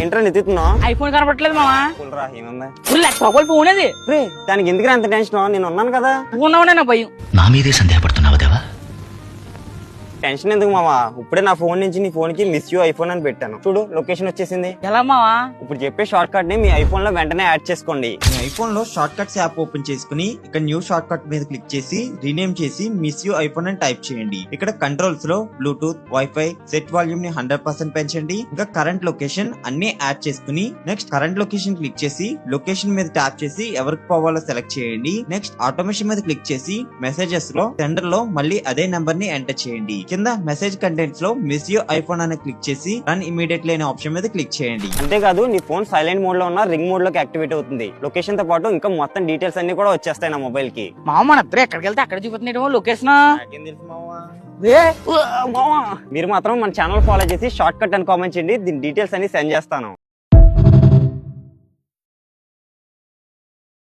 ఏంట్రా నెత్తుతున్నావు? ఐఫోన్ కనపడట్లేదు మావా. రా ఏమన్నా ₹1,00,000 ఫోన్ అది. దానికి ఎందుకు అంత టెన్షన్? నేను ఉన్నాను కదా. ఉన్నావునా నా భయం. నా మీదే సందేహపడుతున్నావా దేవా? టెన్షన్ ఎందుకు మావా? ఇప్పుడే నా ఫోన్ నుంచి నీ ఫోన్ కి మిస్ యూ ఐఫోన్ అని పెట్టాను. చూడు లొకేషన్ వచ్చేసింది. ఎలా మావా? ఇప్పుడు చెప్పే షార్ట్ కట్ ని మీ ఐఫోన్ లో వెంటనే యాడ్ చేసుకోండి. మీ ఐఫోన్ లో షార్ట్ కట్స్ యాప్ ఓపెన్ చేసుకుని ఇక్కడ న్యూ షార్ట్ కట్ మీద క్లిక్ చేసి రీనేమ్ చేసి మిస్ యూ ఐఫోన్ అని టైప్ చేయండి. ఇక్కడ కంట్రోల్స్ లో బ్లూటూత్, వైఫై, సెట్ వాల్యూమ్ ని 100% పెంచండి. ఇంకా కరెంట్ లొకేషన్ అన్ని యాడ్ చేసుకుని నెక్స్ట్ కరెంట్ లొకేషన్ క్లిక్ చేసి లొకేషన్ మీద ట్యాప్ చేసి ఎవరికి పోవాలో సెలెక్ట్ చేయండి. నెక్స్ట్ ఆటోమేషన్ మీద క్లిక్ చేసి మెసేజెస్ లో సెండర్ లో మళ్ళీ అదే నెంబర్ ని ఎంటర్ చేయండి. కింద మెసేజ్ కంటెంట్స్ లో మిస్ యూ ఐఫోన్ అని క్లిక్ చేసి రన్ ఇమీడియట్లీ అనే ఆప్షన్ మీద క్లిక్ చేయండి. అంతేకాదు నీ ఫోన్ సైలెంట్ మోడ్ లో ఉన్న రింగ్ మోడ్ లోకి యాక్టివేట్ అవుతుంది. లొకేషన్ తో పాటు ఇంకా మొత్తం డీటెయిల్స్ అన్ని కూడా వచ్చేస్తాయి నా మొబైల్ కి. మామ మన ఇద్దరు ఎక్కడికి వెళ్తే అక్కడ చూపుతున్నాడు లొకేషన్. మీరు మాత్రం మన ఛానల్ ఫాలో చేసి షార్ట్ కట్ అని కామెంట్ చేయండి. దీని డీటెయిల్స్ అన్ని సెండ్ చేస్తాను.